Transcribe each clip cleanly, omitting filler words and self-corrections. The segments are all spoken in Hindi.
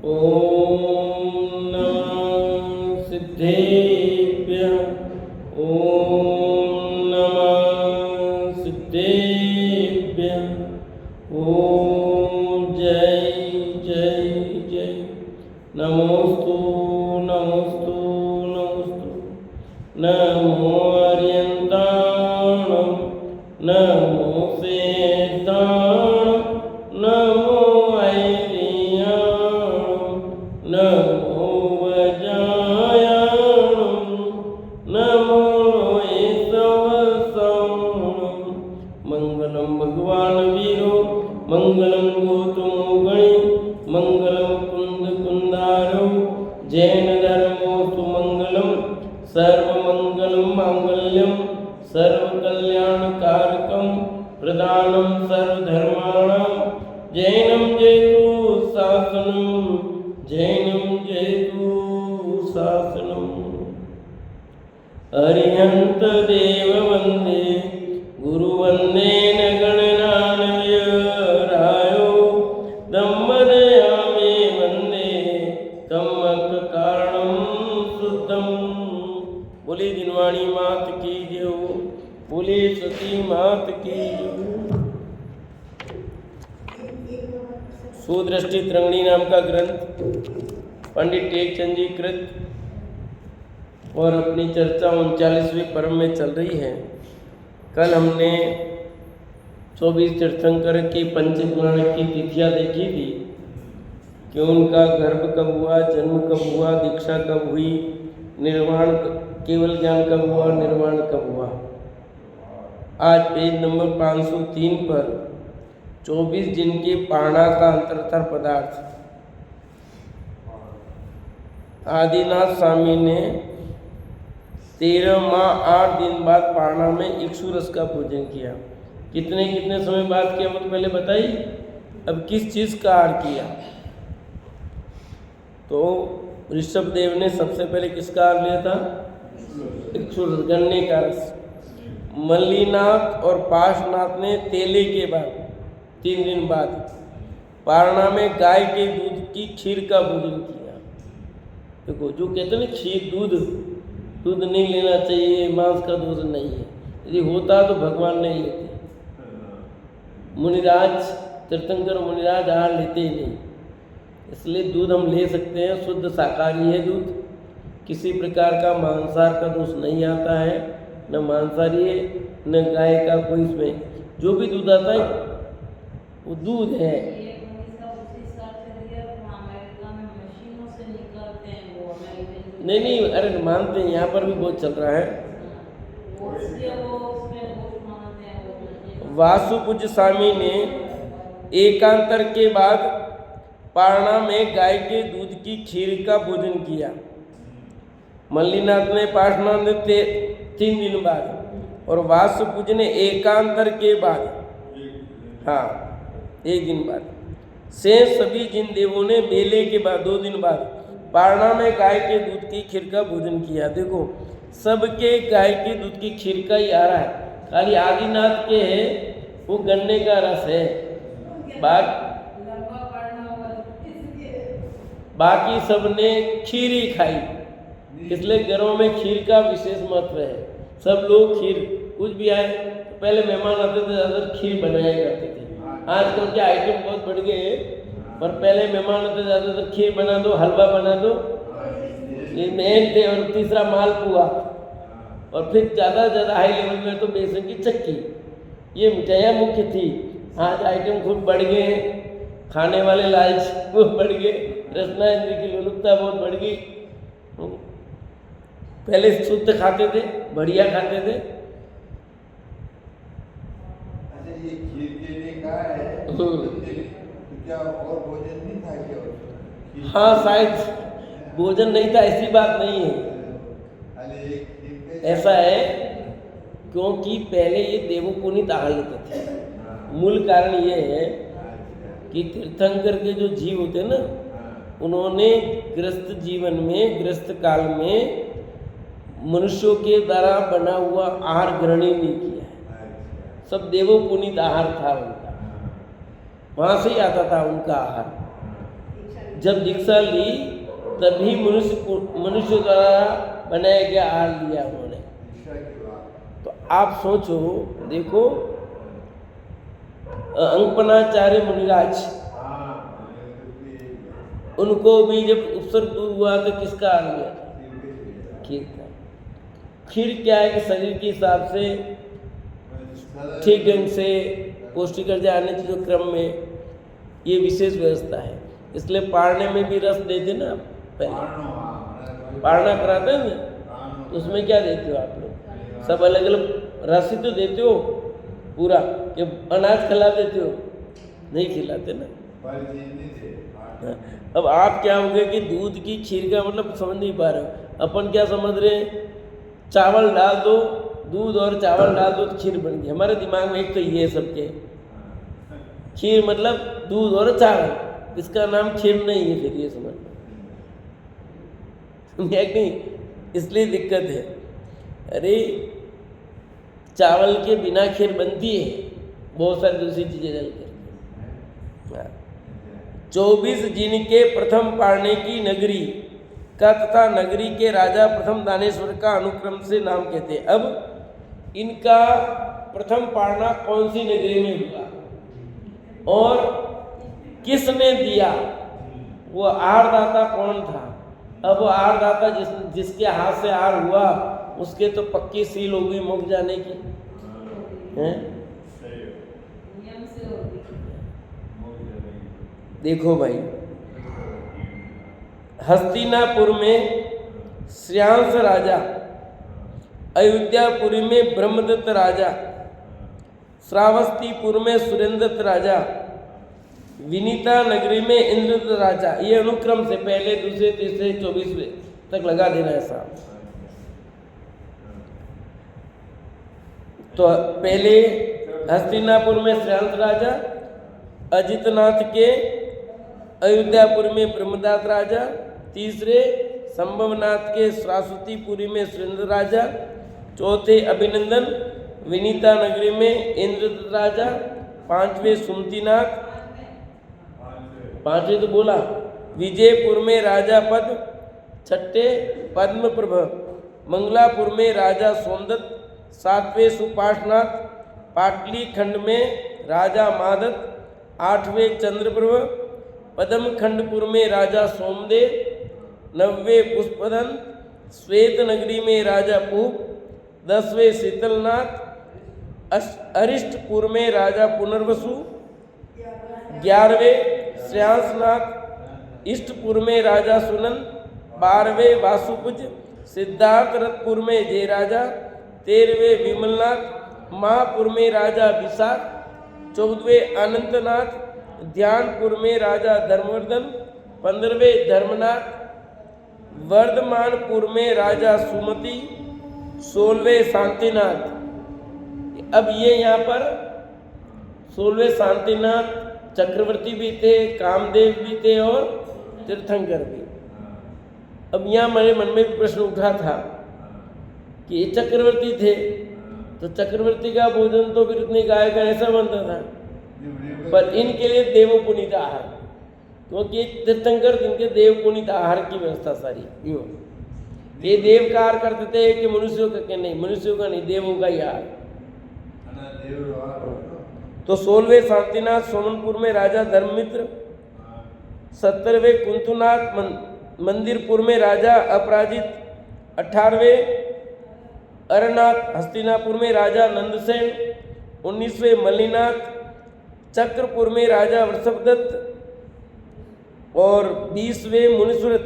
ओम नमः सिद्धेभ्यः। ओम नमः सिद्धेभ्यः। ओम जय जय जय। नमोस्तु नमोस्तु नमोस्तु। नमो अर्यन्ताणं नमो सेताणं नमो ऐरियाणं नमो वजायाणं नमो ऐसवसाणं। मंगलम भगवान वीरो मंगलम गौतमो गणि मंगलम कुंद कुंदारो जैन धर्मोस्तु मंगलम सर्वमंगलम मांगल्यम सर्वकल्याणकारकम प्रदानं सर्वधर्माणां जैनं जयतु शासनं जैनं जयतु शासनं। अरिहंत देव वंदे गुरु वंदे न गणनानय रायो दम्मदयामे वंदे तमक कारणं शुद्धम। बोले जिनवाणी मात की जय। बोले सती मात की जय। सुदृष्टि तरंगिणी नाम का ग्रंथ पंडित टेकचंद जी कृत और अपनी चर्चा 39वें पर्व में चल रही है। कल हमने 24 तीर्थंकर की पंचपुराण की तिथियां देखी थी कि उनका गर्भ कब हुआ, जन्म कब हुआ, दीक्षा कब हुई, निर्वाण केवल ज्ञान कब हुआ, निर्वाण कब हुआ। आज पेज नंबर 503 पर 24 जिनके पारणा का अंतरतर पदार्थ आदिनाथ स्वामी ने 13 माह 8 दिन बाद पारणा में इक्षु रस का पूजन किया। कितने कितने समय बाद किया वो तो पहले बताइए। अब किस चीज का आहार किया? तो ऋषभ देव ने सबसे पहले किसका आहार लिया था? इक्षु रस, गन्ने का रस। मल्लीनाथ और पाशनाथ ने तेले के बाद 3 दिन बाद पारणा में गाय के दूध की खीर का भोजन किया। देखो जो कहते हैं ना खीर दूध नहीं लेना चाहिए, मांस का दोष नहीं है। यदि होता तो भगवान नहीं लेते। मुनिराज तीर्थंकर मुनिराज आहार लेते ही नहीं, इसलिए दूध हम ले सकते हैं। शुद्ध शाकाहारी है दूध, किसी प्रकार का मांसाहार का दोष नहीं आता है। न मांसाहारी है न गाय का कोई, इसमें जो भी दूध आता है वो दूध है। नहीं अरे मानते हैं, यहाँ पर भी बहुत चल रहा है। वासुपूज्य स्वामी ने एकांतर के बाद पारणा में गाय के दूध की खीर का भोजन किया। मल्लीनाथ ने पाशनाथ ने 3 दिन बाद और वासुपूज्य ने एकांतर के बाद 1 दिन बाद से सभी जिन देवों ने बेले के बाद 2 दिन बाद पारणा में गाय के दूध की खीर का भोजन किया। देखो सबके गाय के दूध की खीर का ही आ रहा है, खाली आदिनाथ के है वो गन्ने का रस है। बाकी सबने खीर ही खाई, इसलिए घरों में खीर का विशेष महत्व है। सब लोग खीर, कुछ भी आए तो पहले मेहमान आते थे ज़्यादा खीर बनाया करते थे। आजकल के आइटम बहुत बढ़ गए हैं, पर पहले मेहमान आते ज़्यादातर खीर बना दो, हलवा बना दो, ये मेन थे। और तीसरा मालपुआ, और फिर ज़्यादा हाई लेवल में तो बेसन की चक्की, ये मिठाइयाँ मुख्य थी। आज आइटम खूब बढ़ गए हैं, खाने वाले लालच खूब बढ़ गए, रसना इंद्र की लोलुपता बहुत बढ़ गई। पहले शुद्ध खाते थे, बढ़िया खाते थे। ये खीर के लिए कहा है तो क्या और भोजन नहीं था क्या? हाँ शायद भोजन नहीं था, ऐसी बात नहीं है। ऐसा है क्योंकि पहले ये देवोपुनीत आहार लेते थे। मूल कारण ये है कि तीर्थंकर के जो जीव होते हैं ना, उन्होंने गृहस्थ जीवन में, गृहस्थ काल में मनुष्यों के द्वारा बना हुआ आहार ग्रहण ही नहीं किया है। सब देवोपुनीत आहार था उनका, वहाँ से ही आता था उनका आहार। जब दीक्षा ली तभी मनुष्य द्वारा बनाया गया आहार लिया उन्होंने। दीक्षा के बाद तो आप सोचो, देखो अंकपनाचार्य मुनिराज, हाँ उनको भी जब उपसर्ग हुआ तो किसका आहार लिया था? खीर का। खीर क्या है कि शरीर के हिसाब से ठीक ढंग से पौष्टिक ऊर्जा आने के जो क्रम में ये विशेष व्यवस्था है। इसलिए पारने में भी रस देते ना आप, पहले पारना कराते हैं ना, तो उसमें क्या देते हो आप लोग? सब अलग अलग रस ही तो देते हो पूरा, कि अनाज खिला देते हो? नहीं खिलाते ना। हाँ, अब आप क्या हो गए कि दूध की खीर का मतलब समझ नहीं पा रहे हो। अपन क्या समझ रहे हैं, चावल डाल दो, दूध और चावल डाल दो तो खीर बन गई। हमारे दिमाग में एक तो ये सबके खीर मतलब दूध और चावल, इसका नाम खीर नहीं है। फिर ये समझ नहीं, इसलिए दिक्कत है। अरे चावल के बिना खीर बनती है, बहुत सारी दूसरी चीजें डाल कर। 24 जिनके प्रथम पारने की नगरी का तथा नगरी के राजा प्रथम दानेश्वर का अनुक्रम से नाम कहते हैं। अब इनका प्रथम पारना कौन सी नगरी में हुआ और किसने दिया, वो आहारदाता कौन था? अब वो आहारदाता जिसके हाथ से आहार हुआ उसके तो पक्की सील हो गई मुक जाने की हैं? देखो भाई, हस्तिनापुर में श्रेयांस राजा, अयोध्यापुरी में ब्रह्मदत्त राजा, श्रावस्तीपुर में सुरेंद्रदत्त राजा, विनीता नगरी में इंद्रदत्त राजा। ये अनुक्रम से पहले दूसरे तीसरे 24वें तक लगा देना है साहब। तो पहले हस्तिनापुर में श्रेयांस राजा, अजितनाथ के अयोध्यापुर में ब्रह्मदत्त राजा, तीसरे संभवनाथ के सरस्वतीपुरी में सुरेंद्र राजा, चौथे अभिनंदन विनीता नगरी में इंद्रदत्त राजा, पांचवें सुमतिनाथ, पांचवें तो बोला, विजयपुर में राजा पद, छठे पद्मप्रभ, मंगलापुर में राजा सोमदत्त, सातवें सुपाशनाथ, पाटली खंड में राजा मादत्त, आठवें चंद्रप्रभ, पद्म खंडपुर में राजा सोमदेव, नवें पुष्पदन, श्वेत नगरी में राजा पूप, 10वें शीतलनाथ, अरिष्टपुर में राजा पुनर्वसु, 11वें श्रेयांसनाथ, इष्टपुर में राजा सुनन, 12वें वासुपुज, सिद्धार्थरथपुर में जय राजा, 13वें विमलनाथ, महापुर में राजा विशाख, 14वें अनंतनाथ, ध्यानपुर में राजा धर्मवर्धन, 15वें धर्मनाथ, वर्धमानपुर में राजा सुमति, 16वें शांतिनाथ। अब ये यहाँ पर 16वें शांतिनाथ चक्रवर्ती भी थे, कामदेव भी थे और तीर्थंकर भी। अब यहाँ मेरे मन में भी प्रश्न उठा था कि ये चक्रवर्ती थे तो चक्रवर्ती का भोजन तो फिर उतनी गाय का ऐसा बनता था, पर इनके लिए देवपुनीत आहार, क्योंकि तीर्थंकर इनके देवपुनीत आहार की व्यवस्था सारी यूँ। ये देव का आहार करते थे कि मनुष्यों का नहीं, मनुष्यों का नहीं, देवों का ही आहार। तो 16वें शांतिनाथ सोमनपुर में राजा धर्ममित्र, 17वें कुंतुनाथ मंदिरपुर में राजा अपराजित, 18वें अरनाथ हस्तिनापुर में राजा नंदसेन, 19वें मलिनाथ चक्रपुर में राजा वृषभदत्त और 20वें मुनिसुरत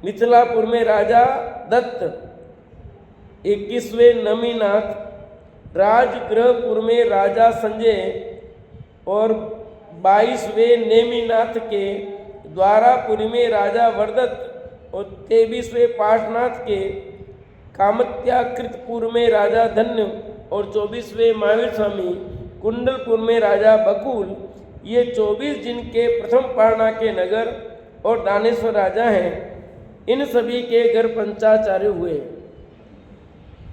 मिथिलापुर में राजा दत्त, 21वें नमीनाथ राजगृहपुर में राजा संजय और 22वें नेमिनाथ के द्वारापुरी में राजा वरदत्त और 23वें पार्श्वनाथ के कामत्याकृतपुर में राजा धन्य और 24वें महावीर स्वामी कुंडलपुर में राजा बकुल। ये 24 जिनके प्रथम पारना के नगर और दानेश्वर राजा हैं, इन सभी के घर पंचाचार्य हुए।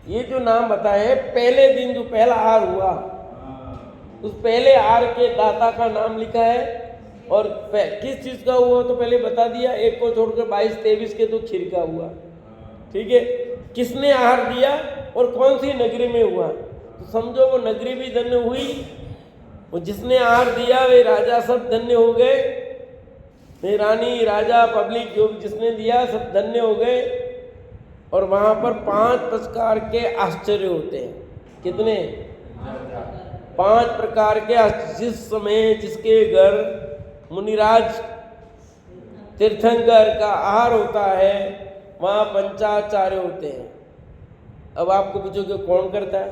ये जो नाम बताए, पहले दिन जो पहला आहार हुआ उस पहले आहार के दाता का नाम लिखा है और किस चीज़ का हुआ तो पहले बता दिया, एक को छोड़कर 22-23 के तो खीर का हुआ। ठीक है, किसने आहार दिया और कौन सी नगरी में हुआ, तो समझो वो नगरी भी धन्य हुई, वो जिसने आहार दिया वे राजा सब धन्य हो गए, वे रानी राजा पब्लिक जो जिसने दिया सब धन्य हो गए। और वहाँ पर 5 प्रकार के आश्चर्य होते हैं। कितने? 5 प्रकार के आश्चर्य। जिस समय जिसके घर मुनिराज तीर्थंकर का आहार होता है वहाँ पंचाचार्य होते हैं। अब आपको पूछोगे कौन करता है?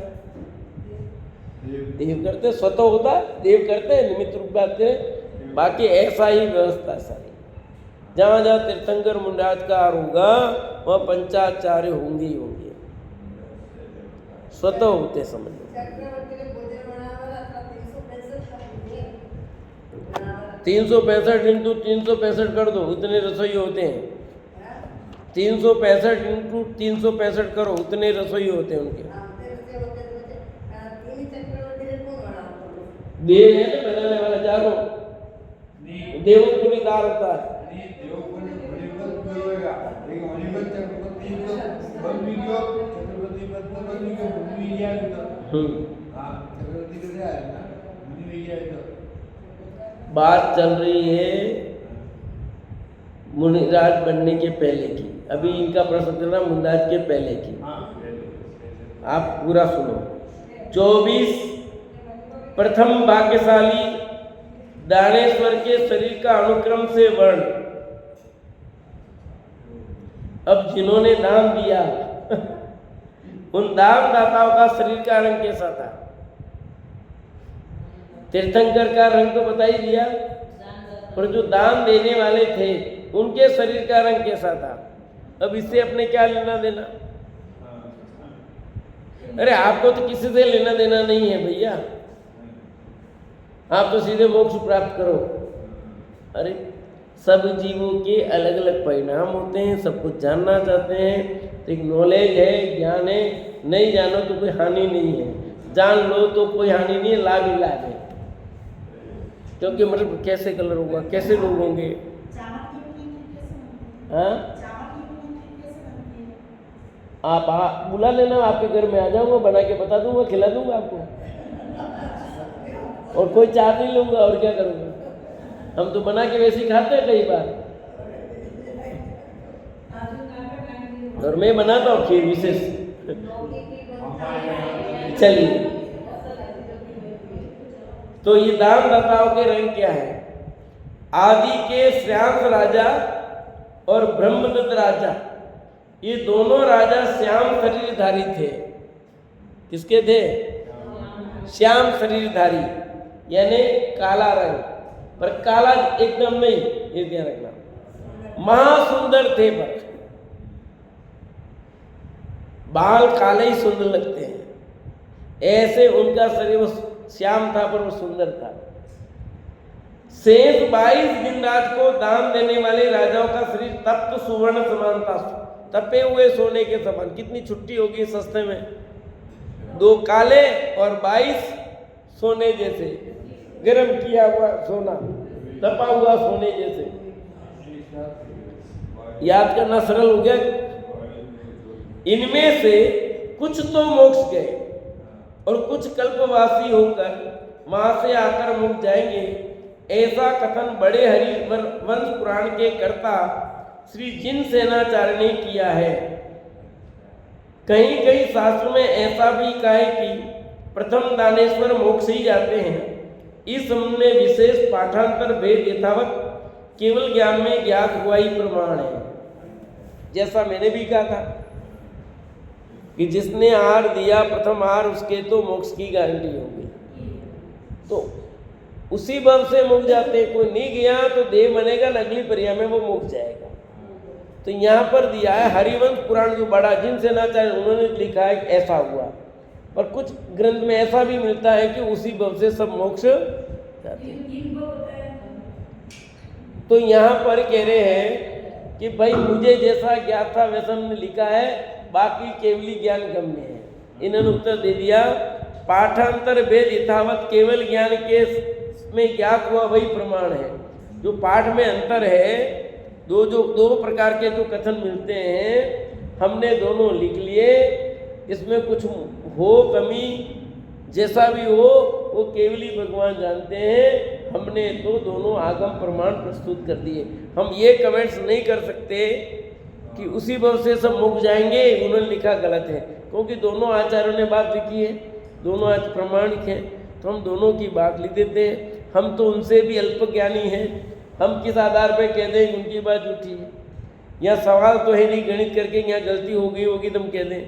देव करते, स्वतः होता है, देव करते हैं, निमित्त रूप बात है, बाकी ऐसा ही व्यवस्था सारी। जहाँ जहाँ तीर्थंकर मुनिराज का आहार होगा वहाँ पंचाचार्य होंगे ही होंगे, स्वतः होते समझ लो। 365 इंटू 365 कर दो, उतने रसोई होते हैं। 365 इंटू 365 करो, उतने रसोई होते हैं उनके। देव है ना बनाने वाला, चारों देवों को भी कार होता है। बात चल रही है मुनिराज बनने के पहले की, अभी इनका प्रश्न चल रहा मुनिराज के पहले की। आप पूरा सुनो। 24 प्रथम भाग्यशाली दानेश्वर के शरीर का अनुक्रम से वर्ण। अब जिन्होंने दान दिया उन दान दाताओं का शरीर का रंग कैसा था? तीर्थंकर का रंग तो बता ही दिया, पर जो दान देने वाले थे उनके शरीर का रंग कैसा था? अब इससे अपने क्या लेना देना? अरे आपको तो किसी से लेना देना नहीं है भैया, आप तो सीधे मोक्ष प्राप्त करो। अरे सब जीवों के अलग अलग परिणाम होते हैं, सब कुछ जानना चाहते हैं, तो एक नॉलेज है, ज्ञान है, नहीं जानो तो कोई हानि नहीं है, जान लो तो कोई हानि नहीं है, लाभ ही लाभ है। क्योंकि मतलब कैसे कलर होगा, कैसे लोग होंगे, हाँ आप बुला लेना, आपके घर में आ जाऊंगा, बना के बता दूंगा, खिला दूंगा आपको, और कोई चार्ज नहीं लूंगा, और क्या करूंगा। हम तो बना के वैसे ही खाते हैं कई बार, और मैं बनाता हूँ खीर विशेष। चलिए, तो ये दानदाताओं के रंग क्या है? आदि के श्याम राजा और ब्रह्मदत्त राजा, ये दोनों राजा श्याम शरीरधारी थे। किसके थे? श्याम शरीरधारी, यानी काला रंग, पर काला एकदम नहीं, ये ध्यान रखना। महासुंदर थे, पर बाल काले ही सुंदर लगते हैं, ऐसे उनका शरीर श्याम था पर वो सुंदर था। शेष 22 गिरिराज को दान देने वाले राजाओं का शरीर तप्त सुवर्ण समान था, तपे हुए सोने के समान। कितनी छुट्टी होगी सस्ते में, 2 काले और 22 सोने जैसे, गर्म किया हुआ सोना, तपा हुआ सोने जैसे। याद करना सरल हो गया। इनमें से कुछ तो मोक्ष गए और कुछ कल्पवासी होकर वहां से आकर मुक्त जाएंगे, ऐसा कथन बड़े हरि वंश पुराण के कर्ता श्री जिन सेनाचार्य ने किया है। कहीं कहीं शास्त्र में ऐसा भी कहा है कि प्रथम दानेश्वर मोक्ष ही जाते हैं। इस हमने विशेष पाठांतर भेद यथावत केवल ज्ञान में ज्ञात हुआ ही प्रमाण है। जैसा मैंने भी कहा था कि जिसने आहार दिया प्रथम आहार, उसके तो मोक्ष की गारंटी होगी, तो उसी बल से मुक्त जाते। कोई नहीं गया तो देव बनेगा, अगली परिया में वो मुक्त जाएगा। तो यहाँ पर दिया है हरिवंश पुराण जो बड़ा जिन सेनाचार्य उन्होंने लिखा है ऐसा हुआ, पर कुछ ग्रंथ में ऐसा भी मिलता है कि उसी बल से सब मोक्ष जाते हैं। तो यहाँ पर कह रहे हैं कि भाई मुझे जैसा ज्ञात था वैसा हमने लिखा है, बाकी केवली ज्ञान गम्य है। इन्होंने उत्तर दे दिया, पाठांतर भेद यथावत केवल ज्ञान के में ज्ञात हुआ वही प्रमाण है। जो पाठ में अंतर है, दो प्रकार के जो कथन मिलते हैं, हमने दोनों लिख लिए। इसमें कुछ हो कमी, जैसा भी हो वो केवली भगवान जानते हैं। हमने तो दोनों आगम प्रमाण प्रस्तुत कर दिए। हम ये कमेंट्स नहीं कर सकते कि उसी भव से सब मुक जाएंगे, उन्होंने लिखा गलत है, क्योंकि दोनों आचार्यों ने बात लिखी है, दोनों आज प्रमाणिक हैं, तो हम दोनों की बात लिख देते हैं। हम तो उनसे भी अल्प ज्ञानी हैं, हम किस आधार पर कह दें उनकी बात झूठी है? यहाँ सवाल तो है नहीं, गणित करके यहाँ गलती हो गई होगी तुम कह दें।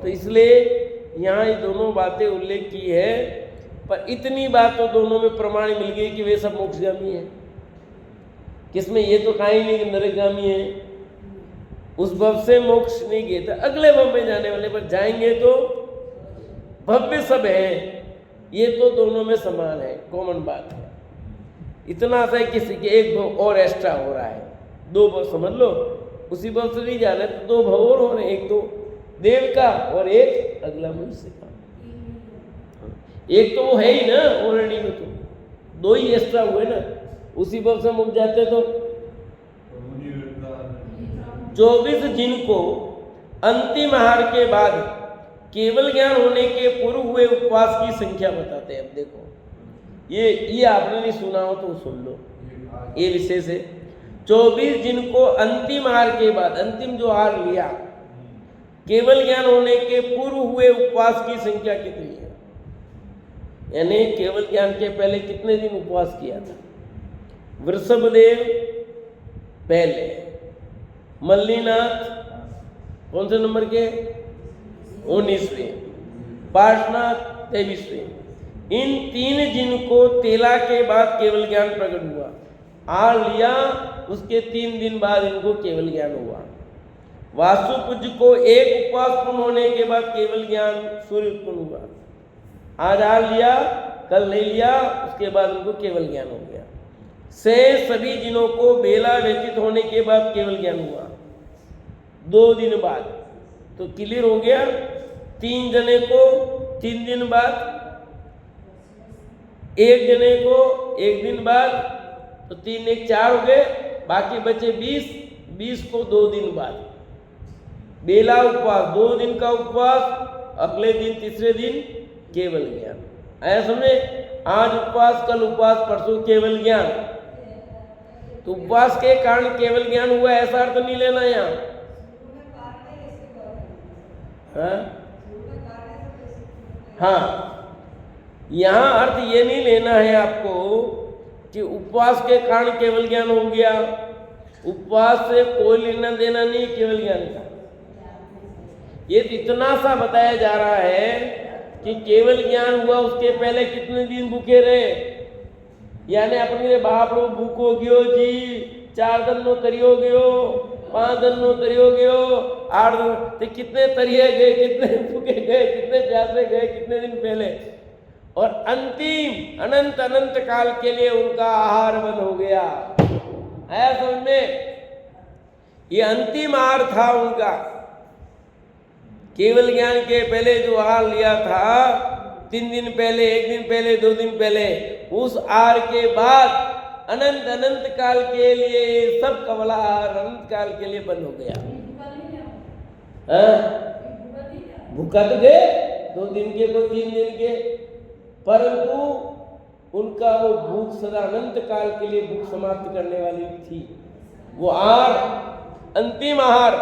तो इसलिए यहाँ ये दोनों बातें उल्लेख की है, पर इतनी बात तो दोनों में प्रमाण मिल गई कि वे सब मोक्षगामी है। किसमें ये तो कहीं नहीं कि नरकगामी है, उस भव से मोक्ष नहीं गए थे, अगले भव में जाने वाले, पर जाएंगे तो भव्य सब है। ये तो दोनों में समान है, कॉमन बात है। इतना सा है किसी के एक भव और एक्स्ट्रा हो रहा है, दो भव समझ लो, उसी भव से नहीं जाना तो दो भव और हो रहे, एक तो देव का और एक अगला मनुष्य का। एक तो वो है ही ना ऑलरेडी में, तो दो ही एक्स्ट्रा हुए ना, उसी भव से मुक जाते तो 24 जिनको अंतिम आहार के बाद केवल ज्ञान होने के पूर्व हुए उपवास की संख्या बताते हैं। अब देखो ये आपने नहीं सुना हो तो सुन लो, ये विशेष है। 24 जिनको अंतिम आहार के बाद, अंतिम जो आहार लिया, केवल ज्ञान होने के पूर्व हुए उपवास की संख्या कितनी है? यानी केवल ज्ञान के पहले कितने दिन उपवास किया था? वृषभदेव पहले, मल्लीनाथ कौन से नंबर के? 19वें, पार्श्वनाथ 23वें। इन तीन जिनको तेला के बाद केवल ज्ञान प्रकट हुआ, आ लिया, उसके 3 दिन बाद इनको केवल ज्ञान हुआ। वासुपूज्य को एक उपवास पूर्ण होने के बाद केवल ज्ञान सूर्य उत्पन्न हुआ, आज आ लिया, कल नहीं लिया, उसके बाद उनको केवल ज्ञान हो गया। से सभी जिनों को बेला व्यतीत होने के बाद केवल ज्ञान हुआ, 2 दिन बाद, तो क्लियर हो गया। 3 जने को 3 दिन बाद, 1 जने को 1 दिन बाद, तो 3 1 4 हो गए, बाकी बचे 20 को 2 दिन बाद। बेला उपवास, 2 दिन का उपवास, अगले दिन तीसरे दिन केवल ज्ञान। ऐसा समझे, आज उपवास, कल उपवास, परसों केवल ज्ञान। तो उपवास के कारण केवल ज्ञान हुआ, ऐसा अर्थ नहीं लेना यहाँ। हाँ, यहाँ अर्थ ये नहीं लेना है आपको कि उपवास के कारण केवल ज्ञान हो गया। उपवास से कोई लेना देना नहीं केवल ज्ञान का। ये इतना सा बताया जा रहा है कि केवल ज्ञान हुआ, उसके पहले कितने दिन भूखे रहे। यानी अपने बाप रो भूखो गयो जी, 4 दिन नो तरियो गयो, 5 दिन नो तरियो गयो, 8 दिन, तो कितने तरिए गए, कितने भूखे गए, कितने प्यासे गए, कितने दिन पहले। और अंतिम अनंत अनंत काल के लिए उनका आहार बंद हो गया। आया समझ में? ये अंतिम आहार था उनका। केवल ज्ञान के पहले जो आहार लिया था, 3 दिन पहले, 1 दिन पहले, 2 दिन पहले, उस आहार के बाद अनंत अनंत काल के लिए सब कवला आहार अनंत काल के लिए बंद हो गया। भूखा तो गए 2 दिन के, को 3 दिन के, परंतु उनका वो भूख सदा अनंत काल के लिए भूख समाप्त करने वाली थी। वो आहार अंतिम आहार,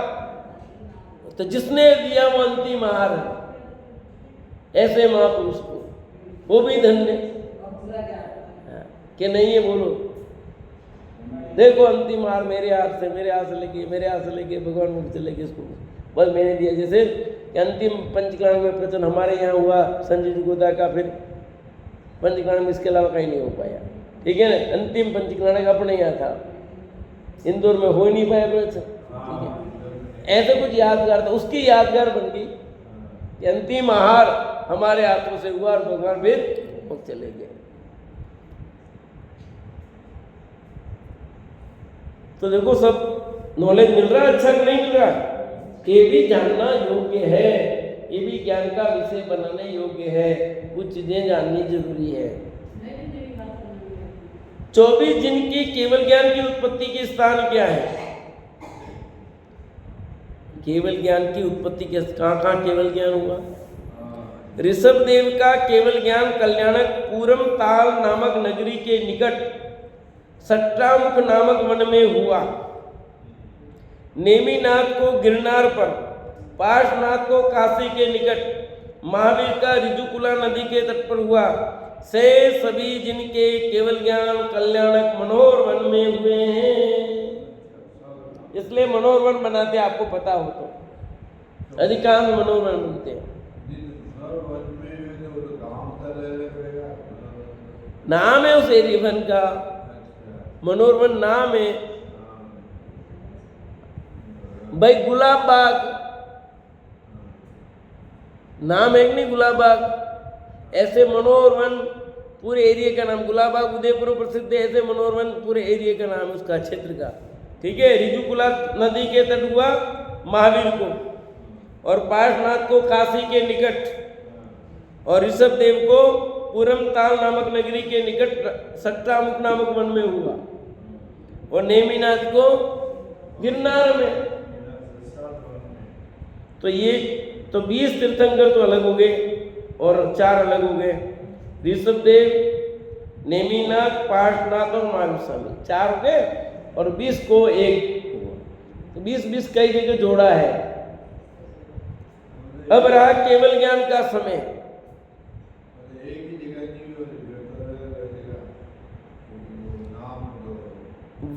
तो जिसने दिया वो अंतिम आहार है। ऐसे महापुरुष को वो भी धन्य कि नहीं है। बोलो, देखो अंतिम आहार मेरे हाथ से, मेरे हाथ से लेके भगवान मुख चले गए, इसको बस मैंने दिया। जैसे कि अंतिम पंचकर्ण में प्रवचन हमारे यहाँ हुआ संजय जी गोदा का, फिर पंचकर्ण में इसके अलावा कहीं नहीं हो पाया। ठीक है ना, अंतिम पंचकर्ण का अपने यहाँ था, इंदौर में हो ही नहीं पाया प्रवचन। ठीक है, ऐसे कुछ यादगार था, उसकी यादगार बन गई कि अंतिम आहार हमारे हाथों से हुआ और भगवान फिर वो चले गए। तो देखो सब नॉलेज मिल रहा है, अच्छा कि नहीं मिल रहा? ये भी जानना योग्य है, ये भी ज्ञान का विषय बनाने योग्य है। कुछ चीजें जाननी जरूरी है। 24 जिनकी केवल ज्ञान की उत्पत्ति के स्थान क्या है? केवल ज्ञान की उत्पत्ति के कहाँ केवल ज्ञान हुआ? ऋषभ देव का केवल ज्ञान कल्याणक पूरम ताल नामक नगरी के निकट सट्टामुख नामक वन में हुआ। नेमिनाथ को गिरनार पर, पार्श्वनाथ को काशी के निकट, महावीर का ऋजुकुला नदी के तट पर हुआ। से सभी जिनके केवल ज्ञान कल्याणक मनोहर वन में हुए हैं। इसलिए मनोहर वन बनाते, आपको पता हो तो अधिकांश मनोहर वन बनते हैं। नाम है उस एरिया वन का, मनोहर वन नाम है। भाई गुलाब बाग नाम है कि नहीं? गुलाब बाग, ऐसे मनोहर वन पूरे एरिया का नाम। गुलाब बाग उदयपुर प्रसिद्ध है, ऐसे मनोहर वन पूरे एरिया का नाम है, उसका क्षेत्र का। ठीक है। ऋजुकुला नदी के तट हुआ महावीर को, और पार्श्वनाथ को काशी के निकट, और ऋषभ देव को पूरम ताल नामक नगरी के निकट सट्टामुख नामक वन में हुआ, और नेमिनाथ को गिरनार में। तो ये तो 20 तीर्थंकर तो अलग हो गए और 4 अलग हो गए। ऋषभ देव, नेमिनाथ, पार्श्वनाथ और महावीर स्वामी 4 हो गए, और 20 को 1 हुआ। तो 20-20 कई जगह जोड़ा है। अब रहा केवल ज्ञान का समय।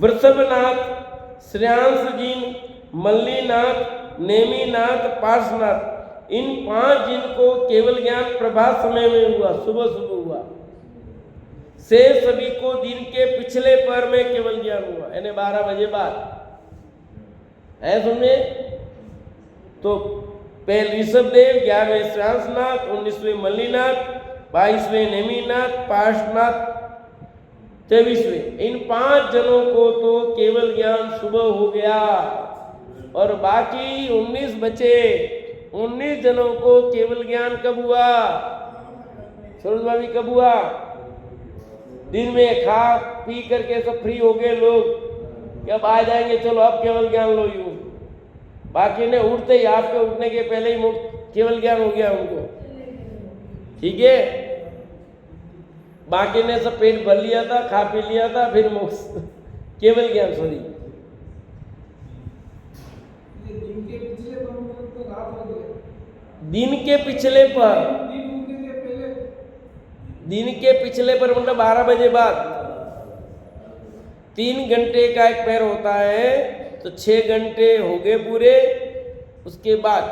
वृषभनाथ, श्रेयांश जिन, मल्लीनाथ, नेमिनाथ, पार्श्वनाथ, इन 5 जिनको केवल ज्ञान प्रभात समय में हुआ, सुबह सुबह हुआ। से सभी को दिन के पिछले पहर में केवल ज्ञान हुआ, यानी 12 बजे बाद। है सुनिए, तो पहले ऋषभ देव, 11वें श्रेयांशनाथ, 19वें मल्लीनाथ, 22वें नेमिनाथ, पार्श्वनाथ 23वें। इन 5 जनों को तो केवल ज्ञान सुबह हो गया, और बाकी 19 बचे। 19 जनों को केवल ज्ञान कब हुआ? सूरज भाभी कब हुआ? दिन में खा पी करके सब फ्री हो गए लोग, जब आ जाएंगे चलो अब केवल ज्ञान लो यूं। बाकी ने उठते ही, आपके उठने के पहले ही केवल ज्ञान हो गया उनको। ठीक है। बाकी ने सब पेट भर लिया था, खा पी लिया था, फिर मोक्ष केवल ज्ञान। सॉरी, दिन के पिछले पर, दिन के पिछले पर मतलब 12 बजे बाद। 3 घंटे का एक पैर होता है, तो 6 घंटे हो गए पूरे। उसके बाद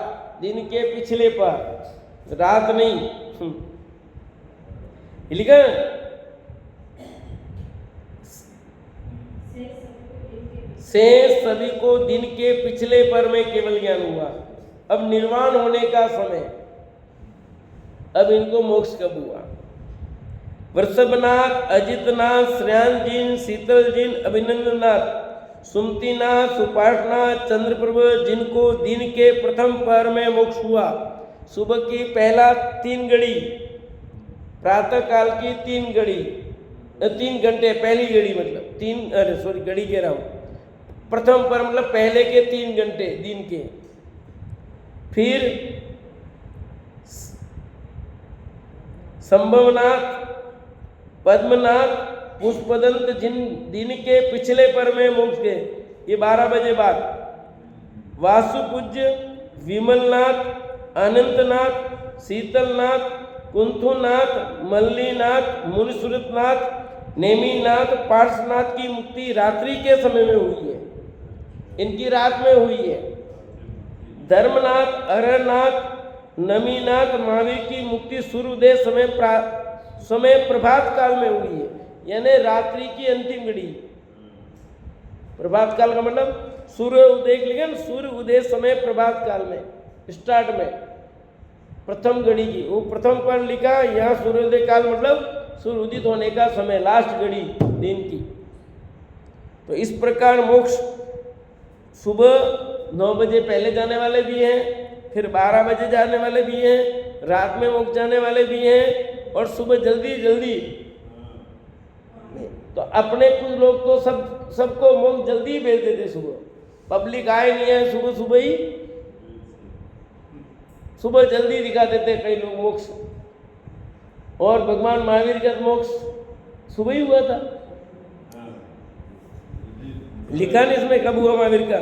दिन के पिछले पर, रात नहीं। लिखा से सभी को दिन के पिछले पर में केवल ज्ञान हुआ। अब निर्वाण होने का समय, अब इनको मोक्ष कब हुआ? वृषभनाथ, अजितनाथ, श्रेयांश जिन, शीतल जिन, अभिनंदननाथ, सुमतिनाथ, सुपार्श्वनाथ, चंद्रप्रभ, जिनको दिन के प्रथम पहर में मोक्ष हुआ। सुबह की पहला 3 घड़ी, प्रातः काल की 3 घड़ी, 3 घंटे पहली घड़ी, मतलब 3, अरे सॉरी घड़ी कह रहा हूँ, प्रथम पर मतलब पहले के 3 घंटे दिन के। फिर संभवनाथ, पद्मनाथ, पुष्पदंत, जिन दिन के पिछले पर में मोक्ष गए, ये 12 बजे बाद। वासुपूज्य, विमलनाथ, अनंतनाथ, शीतलनाथ, कुंथुनाथ, मल्लीनाथ, मुनिसुरतनाथ, नेमिनाथ, पार्श्वनाथ की मुक्ति रात्रि के समय में हुई है, इनकी रात में हुई है। धर्मनाथ, अरनाथ, नमीनाथ, महावीर की मुक्ति सूर्योदय समय प्रभात काल में हुई है, यानी रात्रि की अंतिम घड़ी। प्रभात काल का मतलब सूर्य उदय, लेकिन सूर्य उदय समय प्रभात काल में, स्टार्ट में प्रथम घड़ी की, वो प्रथम पर लिखा। यहाँ सूर्योदय काल मतलब सूर्य उदित होने का समय, लास्ट घड़ी दिन की। तो इस प्रकार मोक्ष सुबह 9 बजे पहले जाने वाले भी हैं, फिर 12 बजे जाने वाले भी हैं, रात में मोक्ष जाने वाले भी हैं, और सुबह जल्दी जल्दी तो अपने कुछ लोग तो सबको मोक्ष जल्दी ही भेज देते सुबह, पब्लिक आए नहीं है सुबह सुबह ही, सुबह जल्दी दिखा देते कई लोग मोक्ष। और भगवान महावीर का मोक्ष सुबह ही हुआ था, लिखा नहीं इसमें कब हुआ महावीर का।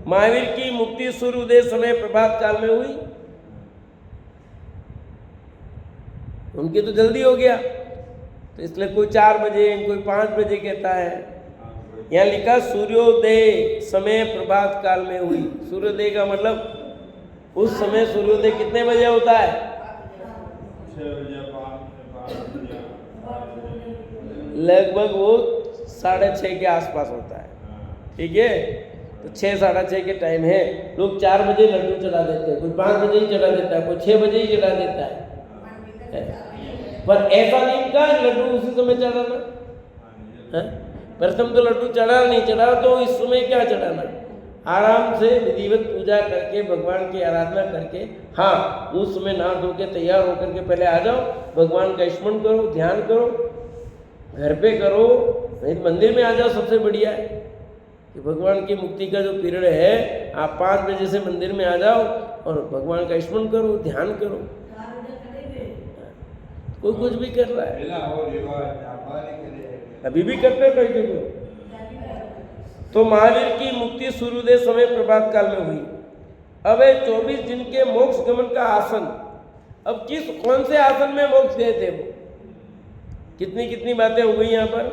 महावीर की मुक्ति सूर्योदय समय प्रभात काल में हुई, उनकी तो जल्दी हो गया, तो इसलिए कोई 4 बजे कोई 5 बजे कहता है। यहाँ लिखा सूर्योदय समय प्रभात काल में हुई। सूर्योदय का मतलब उस समय सूर्योदय कितने बजे होता है? 6 लगभग वो 6:30 के आसपास होता है, ठीक है। तो 6 साढ़े 6 के टाइम है, लोग 4 बजे लड्डू चढ़ा देते हैं, कोई 5 बजे ही चढ़ा देता है, कोई 6 बजे ही चढ़ा देता है। पर ऐसा नहीं कहा लड्डू उसी समय चढ़ाना है। प्रथम तो लड्डू चढ़ा नहीं, चढ़ा तो इस समय क्या चढ़ाना, आराम से विधिवत पूजा करके भगवान की आराधना करके, हाँ उस समय नहा धो के तैयार होकर के पहले आ जाओ, भगवान का स्मरण करो, ध्यान करो, घर पे करो, नहीं मंदिर में आ जाओ, सबसे बढ़िया है कि भगवान की मुक्ति का जो पीरियड है, आप 5 बजे से मंदिर में आ जाओ और भगवान का स्मरण करो, ध्यान करो। कोई कुछ भी कर रहा है, अभी भी करते हैं कई जगह। तो महावीर की मुक्ति सूर्योदय समय प्रभात काल में हुई। अब 24 दिन के मोक्ष गमन का आसन, अब कौन से आसन में मोक्ष गए थे वो, कितनी बातें हो गई यहाँ पर।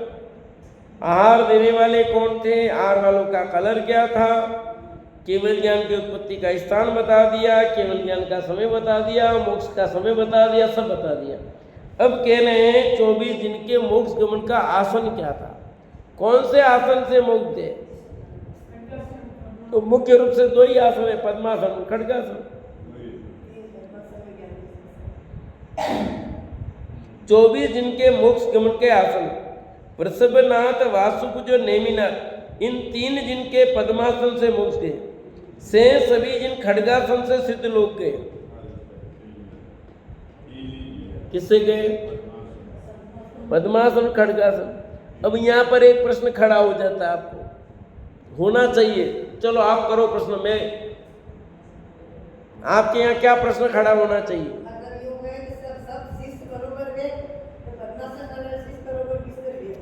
आहार देने वाले कौन थे, आहार वालों का कलर क्या था, केवल ज्ञान की उत्पत्ति का स्थान बता दिया, केवल ज्ञान का समय बता दिया, मोक्ष का समय बता दिया, सब बता दिया। अब कह रहे हैं 24 दिन के मोक्ष गमन का आसन क्या था, कौन से आसन से मोक्ष दे। तो मुख्य रूप से 2 ही आसन है, पद्मासन, खड्गासन। 24 दिन के मोक्ष गमन के आसन वृषभनाथ, वासुकुज और नेमिनाथ, इन 3 दिन के पद्मासन से मोक्ष गए, से सभी जिन खड्गासन से सिद्ध लोग गए। किससे गए? पद्मासन, खड्गासन। अब यहाँ पर एक प्रश्न खड़ा हो जाता है, आपको होना चाहिए, चलो आप करो प्रश्न, मैं आपके यहाँ क्या प्रश्न खड़ा होना चाहिए?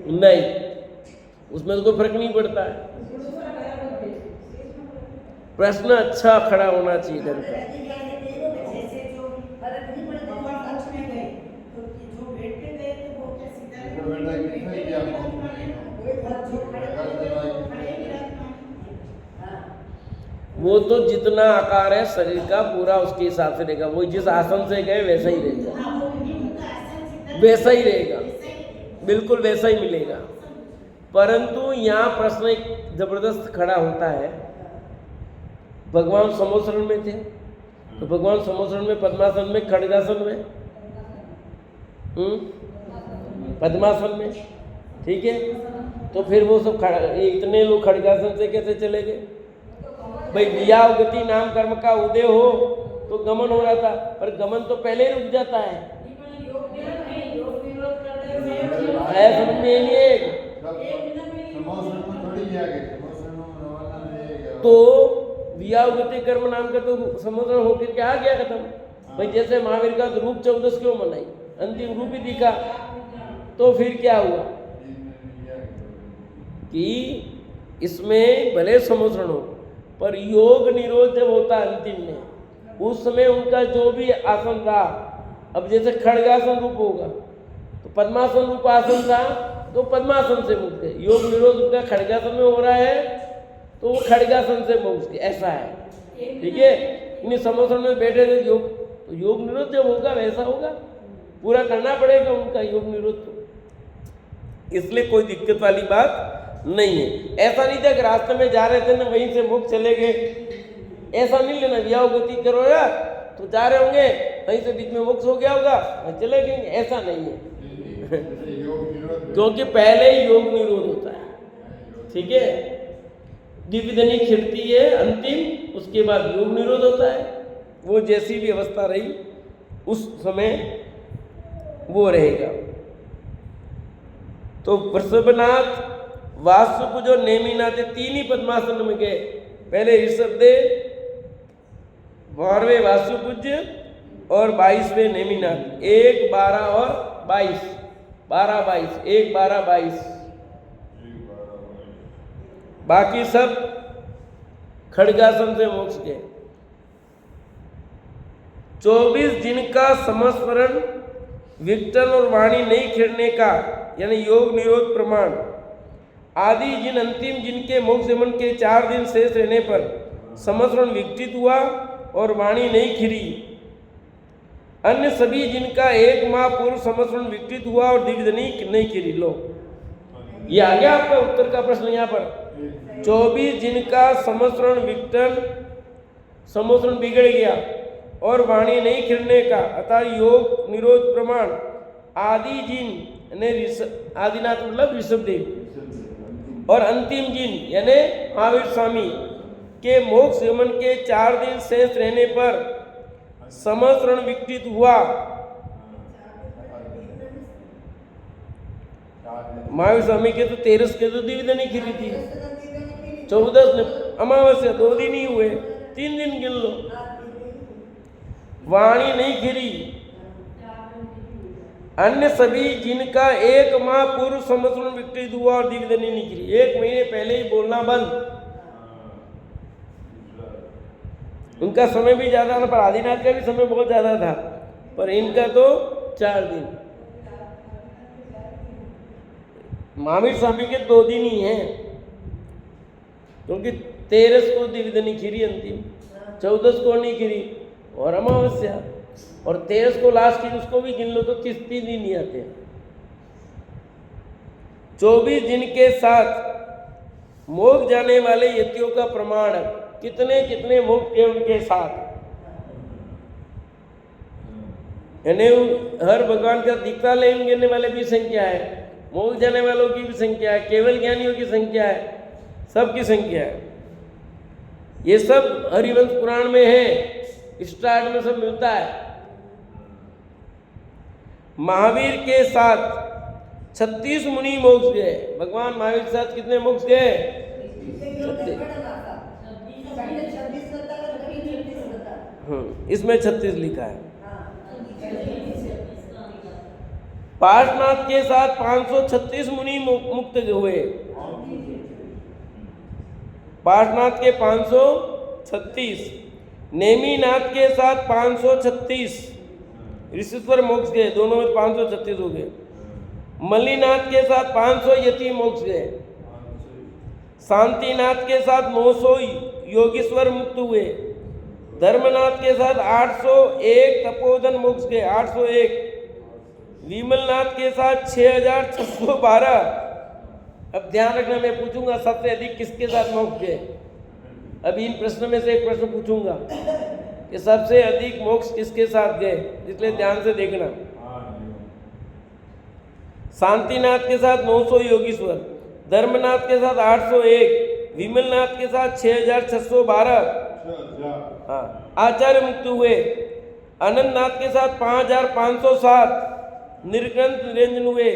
नहीं, उसमें तो कोई फर्क नहीं पड़ता है, प्रश्न अच्छा खड़ा होना चाहिए ढंग का। वो तो जितना आकार है शरीर का पूरा उसके हिसाब से रहेगा, वो जिस आसन से गए वैसा ही रहेगा, वैसा ही रहेगा, बिल्कुल वैसा ही मिलेगा। परंतु यहाँ प्रश्न एक जबरदस्त खड़ा होता है, भगवान समोसरण में थे, तो भगवान समोसरण में पद्मासन में, खड्गासन में, पद्मासन में, ठीक है। तो फिर वो सब इतने लोग खड्गासन से कैसे चले गए भाई? वियावगति नाम कर्म का उदय हो तो गमन हो रहा था, पर गमन तो पहले ही रुक जाता है, समझ में नहीं है। तो वियावगति कर्म नाम का तो समोसरण होकर के आ गया खत्म भाई। जैसे महावीर का तो रूप 14 क्यों मनाई, अंतिम रूप ही दिखा, तो फिर क्या हुआ कि इसमें भले समोसरण हो, पर योग निरोध जब होता है अंतिम में, उस समय उनका जो भी आसन रहा, अब जैसे खड्गासन रूप होगा तो पद्मासन रूप आसन था, तो पद्मासन से मुक्त है। योग निरोध उनका खड्गासन में हो रहा है, तो वो खड्गासन से मुक्त है, ऐसा है, ठीक है। इन्हीं समोसरण में बैठे थे योग, तो योग निरोध जब होगा वैसा होगा, पूरा करना पड़ेगा उनका योग निरोध, तो इसलिए कोई दिक्कत वाली बात नहीं है। ऐसा नहीं था कि रास्ते में जा रहे थे ना वहीं से मुक्त चले गए, ऐसा नहीं लेना। वियावगति करो यार, तो जा रहे होंगे वहीं से बीच में मुक्त हो गया होगा चले गए, ऐसा नहीं है क्योंकि पहले ही योग निरोध होता है, ठीक है। दिव्यधनी खिड़ती है अंतिम, उसके बाद योग निरोध होता है, वो जैसी भी अवस्था रही उस समय वो रहेगा। तो वृषभनाथ, वासुपुज और नेमिनाथ, ये तीन ही पद्मासन में गए। पहले ऋषभदेव, 12वें वासुपुज और 22वें नेमिनाथ। 1, 12 और 22, 12, 22, 1, 12, 22। बाकी सब खड्गासन से मोक्ष गए। 24 जिनका समस्मरण, विघटन और वाणी नहीं खिड़ने का, यानी योग निरोध प्रमाण आदि जिन अंतिम जिनके मोक्ष गमन के 4 दिन शेष रहने पर समस्मरण विघटित हुआ और वाणी नहीं खिरी, अन्य सभी जिनका 1 माह पूर्व समस्मरण विघटित हुआ और दिव्यधनी नहीं खिरी। लो, ये आ गया आपका उत्तर का प्रश्न यहाँ पर। 24 जिनका समस्मरण विघटन, समस्मरण बिगड़ गया और वाणी नहीं खिलने का, अतः योग निरोध प्रमाण आदि जिन ने आदिनाथ मतलब ऋषभदेव और अंतिम जिन यानी महावीर स्वामी के मोक्ष गमन के 4 दिन शेष रहने पर समस्मरण विघटित हुआ। महावीर स्वामी के तो 13 के तो दिव्यधनी खिली थी, 14 ने अमावस्या, 2 दिन ही हुए, 3 दिन गिन लो। वाणी नहीं खिरी, अन्य सभी जिनका 1 माह पूर्व समस्मरण विघटित हुआ और दिव्यधनी नहीं खिरी। 1 महीने पहले ही बोलना बंद। उनका समय भी ज्यादा था, पर आदिनाथ का भी समय बहुत ज्यादा था, पर इनका तो 4 दिन। महावीर स्वामी के 2 दिन ही हैं, क्योंकि 13 को दिव्यधनी खिरी अंतिम, 14 को नहीं खिरी और अमावस्या, और 13 को लास्ट की उसको भी गिन लो तो 3 दिन ही आते हैं। 24 दिन के साथ मोक्ष जाने वाले यतियों का प्रमाण, कितने कितने मोक्ष के उनके साथ, यानी हर भगवान का दीक्षा लेने वाले भी संख्या है, मोक्ष जाने वालों की भी संख्या है, केवल ज्ञानियों की संख्या है, सबकी संख्या है। ये सब हरिवंश पुराण में है, स्टार्ट में सब मिलता है। महावीर के साथ 36 मुनि मोक्ष गए। भगवान महावीर के साथ कितने मोक्ष गए? 36। इसमें 36 लिखा है। पार्श्वनाथ के साथ 536 मुनि मुक्त हुए। पार्श्वनाथ के 536, नेमिनाथ के साथ 536, ऋषिश्वर मोक्ष गए, दोनों में 536 हो गए। मल्लीनाथ के साथ 500 यति मोक्ष गए। शांतिनाथ के साथ 900 योगीश्वर मुक्त हुए। धर्मनाथ के साथ 801 तपोधन मोक्ष गए, 801। विमलनाथ के साथ 6612। अब ध्यान रखना, मैं पूछूंगा सबसे अधिक किसके साथ मोक्ष गए। अभी इन प्रश्न में से एक प्रश्न पूछूंगा कि सबसे अधिक मोक्ष किसके साथ गए, इसलिए ध्यान से देखना। शांतिनाथ के साथ 900 योगीश्वर, धर्मनाथ के साथ 801, विमलनाथ के साथ 6612। हाँ, आचार्य मुक्त हुए। अनंतनाथ के साथ 5507, निर्ग्रंथ निरंजन हुए।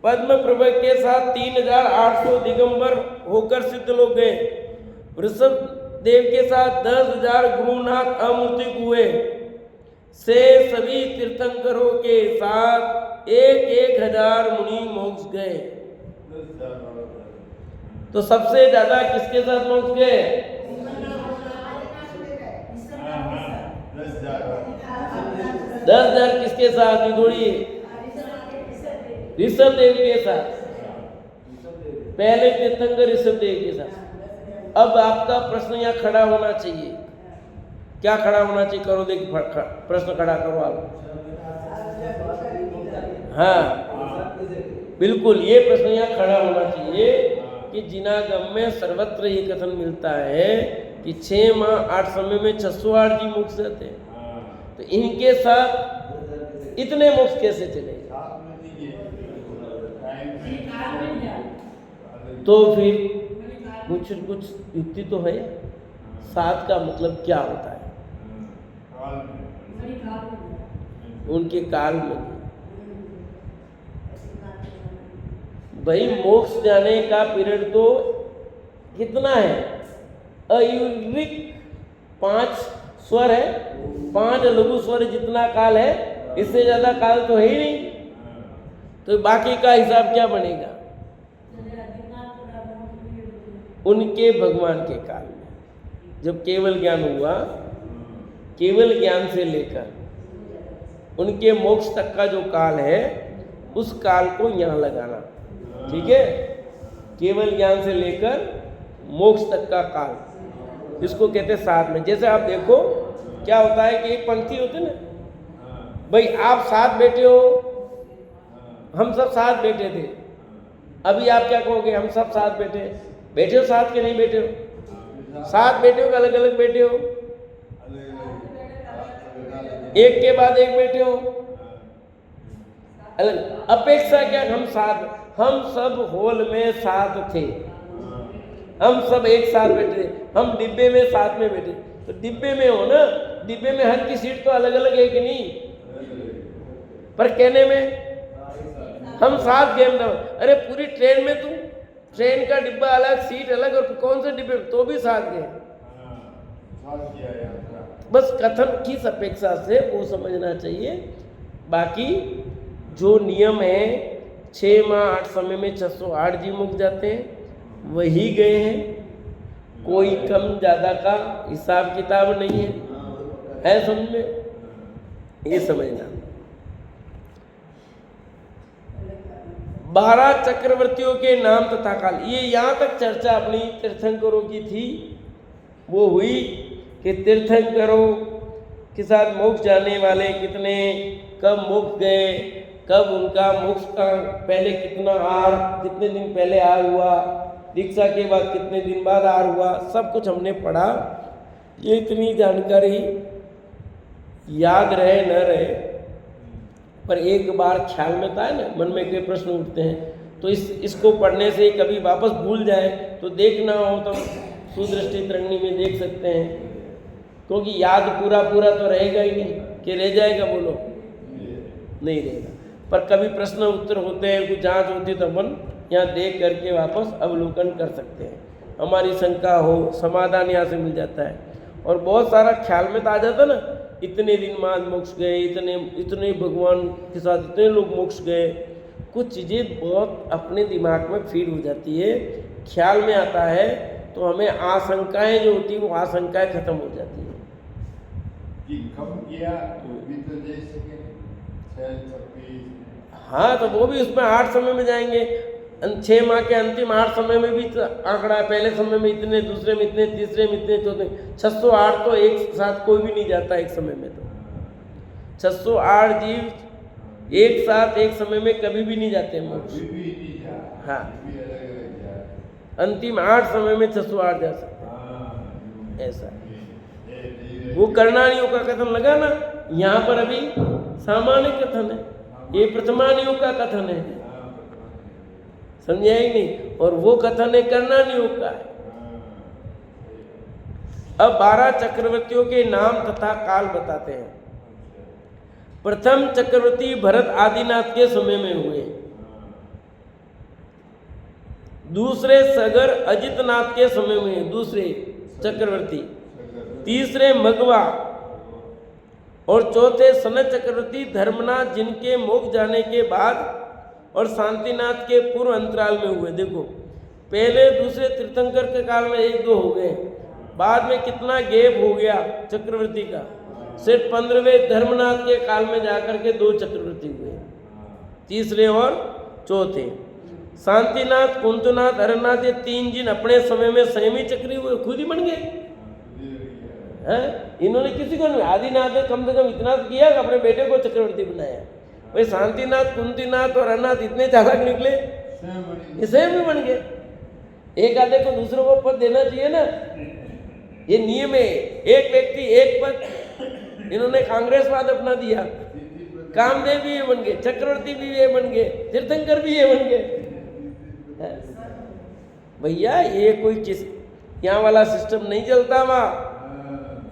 पद्म प्रभा के साथ 3800 दिगंबर होकर सिद्ध लोग गए। वृषभ देव के साथ 10,000 गुरुनाथ अमूर्तिक हुए। से सभी तीर्थंकरों के साथ 1,000 मुनि मोक्ष गए। तो सबसे ज्यादा किसके साथ मोक्ष गए? 10,000 किसके साथ? थोड़ी ऋषभ देव के साथ, पहले तीर्थंकर ऋषभ देव के साथ। अब आपका प्रश्न यहाँ खड़ा होना चाहिए। क्या खड़ा होना चाहिए? करो, देख प्रश्न खड़ा करो आप। हाँ बिल्कुल, ये प्रश्न यहाँ खड़ा होना चाहिए कि जिनागम में सर्वत्र ये कथन मिलता है कि 6 माह 8 समय में 608 जी मोक्ष रहते हैं, तो इनके साथ इतने मोक्ष कैसे चले? तो फिर कुछ युक्ति तो है। 7 का मतलब क्या होता है? उनके काल में भाई मोक्ष जाने का पीरियड तो कितना है? अयुग्मिक 5 स्वर है, 5 लघु स्वर जितना काल है, इससे ज्यादा काल तो है ही नहीं। तो बाकी का हिसाब क्या बनेगा? उनके भगवान के काल में जब केवल ज्ञान हुआ, केवल ज्ञान से लेकर उनके मोक्ष तक का जो काल है, उस काल को यहाँ लगाना। ठीक है, केवल ज्ञान से लेकर मोक्ष तक का काल, इसको कहते हैं साथ में। जैसे आप देखो क्या होता है कि एक पंक्ति होती है ना, भाई आप साथ बैठे हो, हम सब साथ बैठे थे, अभी आप क्या कहोगे? हम सब साथ बैठे हो साथ के नहीं बैठे हो? साथ बैठे हो कि अलग अलग बैठे हो? एक के बाद एक बैठे हो, अलग। अपेक्षा क्या? हम सब हॉल में साथ थे, हम सब एक साथ बैठे थे, हम डिब्बे में साथ में बैठे। तो डिब्बे में हो ना, डिब्बे में हर की सीट तो अलग अलग है कि नहीं? पर कहने में हम साथ गए ना। अरे पूरी ट्रेन में तुम, ट्रेन का डिब्बा अलग, सीट अलग, और कौन से डिब्बे तो भी साथ गए। बस कथन किस अपेक्षा से वो समझना चाहिए। बाकी जो नियम है 6 माह 8 समय में 608 जीव मुक्त जाते हैं, वही गए हैं। कोई कम ज़्यादा का हिसाब किताब नहीं है समझ में? ये समझना। 12 चक्रवर्तियों के नाम तथा काल, ये यहाँ तक चर्चा अपनी तीर्थंकरों की थी। वो हुई कि तीर्थंकरों के साथ मोक्ष जाने वाले कितने, कब मोक्ष गए, कब उनका मोक्ष का पहले कितना आर, कितने दिन पहले आर हुआ, दीक्षा के बाद कितने दिन बाद आर हुआ, सब कुछ हमने पढ़ा। ये इतनी जानकारी याद रहे न रहे, पर एक बार ख्याल में था ना, मन में कोई प्रश्न उठते हैं, तो इसको पढ़ने से कभी वापस भूल जाए तो देखना हो तो सुदृष्टि तरंगिणी में देख सकते हैं। क्योंकि याद पूरा तो रहेगा ही नहीं, कि रह जाएगा? बोलो, नहीं रहेगा। पर कभी प्रश्न उत्तर होते हैं, कुछ जांच होती है, तो अपन यहाँ देख करके वापस अवलोकन कर सकते हैं। हमारी शंका हो, समाधान यहाँ से मिल जाता है। और बहुत सारा ख्याल में तो आ जाता ना, इतने दिन बाद मोक्ष गए, इतने भगवान के साथ इतने लोग मोक्ष गए। कुछ चीज़ें बहुत अपने दिमाग में फीड हो जाती है, ख्याल में आता है, तो हमें आशंकाएं जो होती है वो आशंकाएं खत्म हो जाती है। कम किया भी तो दे सके 6-26। हाँ, तो वो भी उसमें 8 समय में जाएंगे। 6 माह के अंतिम 8 समय में भी तो आंकड़ा है, पहले समय में इतने, दूसरे में इतने, तीसरे में इतने, चौथे 608 तो एक साथ कोई भी नहीं जाता एक समय में। तो 608 जीव एक साथ एक समय में कभी भी नहीं जाते मोक्ष। हाँ, अंतिम 8 समय में 608 जा सकते, ऐसा। वो करणानियों का कथन लगा ना, यहाँ पर अभी सामान्य कथन है, ये प्रथमानियों का कथन है, समझा ही नहीं। और वो कथन है करणानियों का है। अब 12 चक्रवर्तियों के नाम तथा काल बताते हैं। प्रथम चक्रवर्ती भरत आदिनाथ के समय में हुए, दूसरे सगर अजितनाथ के समय में दूसरे चक्रवर्ती, तीसरे मगवा, और चौथे सनत चक्रवर्ती धर्मनाथ, जिनके मोक्ष जाने के बाद और शांतिनाथ के पूर्व अंतराल में हुए। देखो, पहले दूसरे तीर्थंकर के काल में 1-2 हो गए, बाद में कितना गैप हो गया चक्रवर्ती का। सिर्फ 15वें धर्मनाथ के काल में जाकर के 2 चक्रवर्ती हुए, तीसरे और चौथे। शांतिनाथ, कुंतनाथ, हरनाथ, ये 3 जिन अपने समय में संयमी चक्री हुए, खुद ही बन गए हैं। इन्होंने किसी को नहीं, आदिनाथ ने कम से कम इतना किया कि अपने बेटे को चक्रवर्ती बनाया। भाई शांतिनाथ, कुंतीनाथ और हरनाथ इतने चालाक निकले, ये स्वयं भी बन गए। एक आधे को दूसरों को पद देना चाहिए ना, ये नियम है। एक व्यक्ति एक पद, इन्होंने कांग्रेसवाद अपना दिया, कामदेव भी ये बन गए, चक्रवर्ती भी ये बन गए, तीर्थंकर भी ये बन गए। भैया ये कोई किस यहाँ वाला सिस्टम नहीं चलता वहाँ।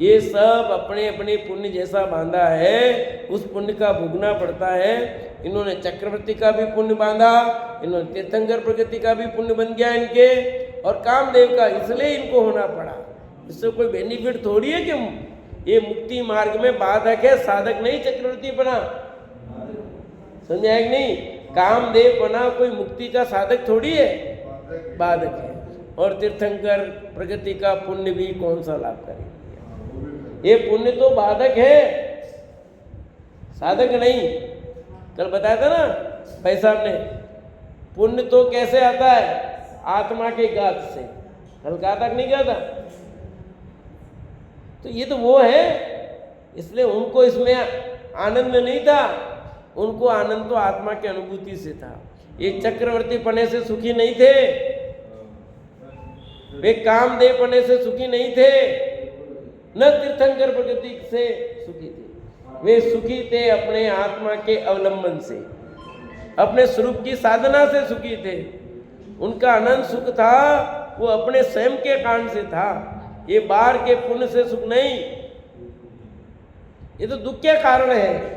ये सब अपने अपने पुण्य जैसा बांधा है, उस पुण्य का भोगना पड़ता है। इन्होंने चक्रवर्ती का भी पुण्य बांधा, इन्होंने तीर्थंकर प्रगति का भी पुण्य बन गया इनके, और कामदेव का, इसलिए इनको होना पड़ा। इससे कोई बेनिफिट थोड़ी है कि ये मुक्ति मार्ग में बाधक है, साधक नहीं चक्रवर्ती बना। समझा है कि नहीं? कामदेव बना कोई मुक्ति का साधक थोड़ी है, बाधक है। और तीर्थंकर प्रगति का पुण्य भी कौन सा लाभ करेगा? ये पुण्य तो बाधक है, साधक नहीं। कल बताया था ना भाई साहब ने, पुण्य तो कैसे आता है? आत्मा के गात से। कल कहा था कि नहीं कहा था? तो ये तो वो है, इसलिए उनको इसमें आनंद नहीं था, उनको आनंद तो आत्मा की अनुभूति से था। ये चक्रवर्ती पने से सुखी नहीं थे, वे कामदेव पने से सुखी नहीं थे, न तीर्थंकर प्रगति से सुखी थे। वे सुखी थे अपने आत्मा के अवलंबन से, अपने स्वरूप की साधना से सुखी थे। उनका अनंत सुख था वो अपने स्वयं के कारण से था, ये बाहर के पुण्य से सुख नहीं। ये तो दुख के कारण है,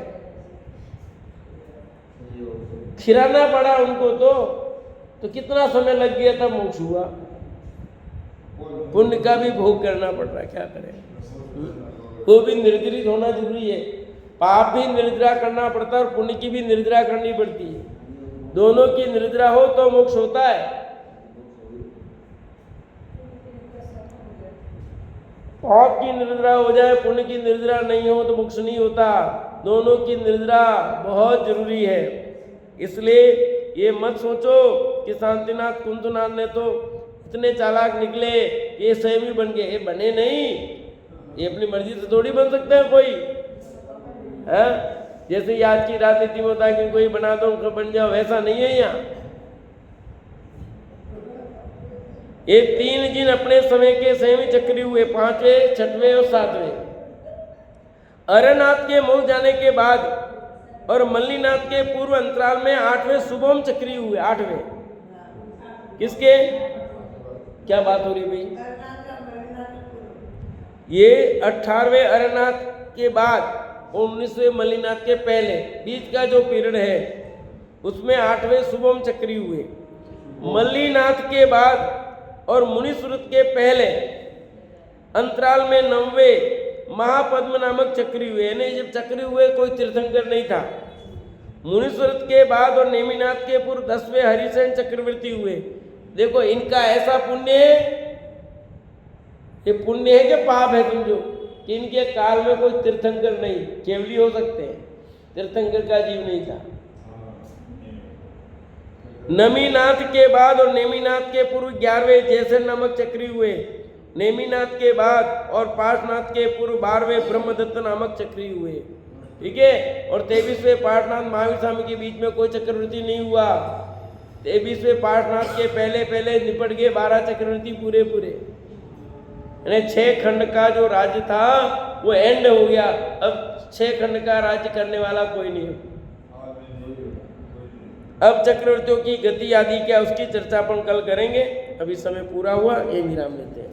खिराना पड़ा उनको तो कितना समय लग गया था, मोक्ष हुआ। पुण्य का भी भोग करना पड़ रहा है, क्या करें? वो भी निर्जरित होना जरूरी है। पाप भी निर्जरा करना पड़ता है और पुण्य की भी निर्जरा करनी पड़ती है। दोनों की निर्जरा हो तो मोक्ष होता है। पाप की निर्जरा हो जाए, पुण्य की निर्जरा नहीं हो तो मोक्ष नहीं होता। दोनों की निर्जरा बहुत जरूरी है। इसलिए ये मत सोचो कि शांतिनाथ कुंतुनाथ ने तो इतने चालाक निकले कि ये स्वयं ही बन गए। ये बने नहीं, ये अपनी मर्जी से थोड़ी बन सकते हैं कोई, है? जैसे ये आज की राजनीति में होता है कि कोई बना दो उनको बन जाओ, वैसा नहीं है यहाँ। ये तीन जिन अपने समय के स्वयं ही चक्री हुए, 5वें, 6वें और 7वें। अरनाथ के मोक्ष जाने के बाद और मल्लीनाथ के पूर्व अंतराल में 8वें शुभम चक्री हुए। 8वें किसके, क्या बात हो रही भाई? ये 18वें अरनाथ के बाद 19वें मल्लीनाथ के पहले बीच का जो पीरियड है उसमें 8वें शुभम चक्री हुए। मल्लीनाथ के बाद और मुनिश्रुत के पहले अंतराल में 9वें महापद्म नामक चक्री हुए। यानी जब चक्री हुए कोई तीर्थंकर नहीं था। मुनिश्रुत के बाद और नेमिनाथ के पूर्व 10वें हरिसेन चक्रवर्ती हुए। देखो इनका ऐसा पुण्य है, ये पुण्य है कि पाप है समझो, कि इनके काल में कोई तीर्थंकर नहीं, केवली हो सकते हैं, तीर्थंकर का जीव नहीं था। नमीनाथ के बाद और नेमिनाथ के पूर्व 11वें जैसर नामक चक्री हुए। नेमिनाथ के बाद और पार्शनाथ के पूर्व 12वें ब्रह्मदत्त नामक चक्री हुए। ठीक है। और 23वें पार्शनाथ महावीर स्वामी के बीच में कोई चक्रवर्ती नहीं हुआ। 23वें पार्शनाथ के पहले पहले निपट गए 12 चक्रवर्ती पूरे पूरे। यानी 6 खंड का जो राज्य था वो एंड हो गया। अब 6 खंड का राज्य करने वाला कोई नहीं है। अब चक्रवर्तियों की गति आदि क्या उसकी चर्चा अपन कल करेंगे। अभी समय पूरा हुआ, ये विराम लेते हैं।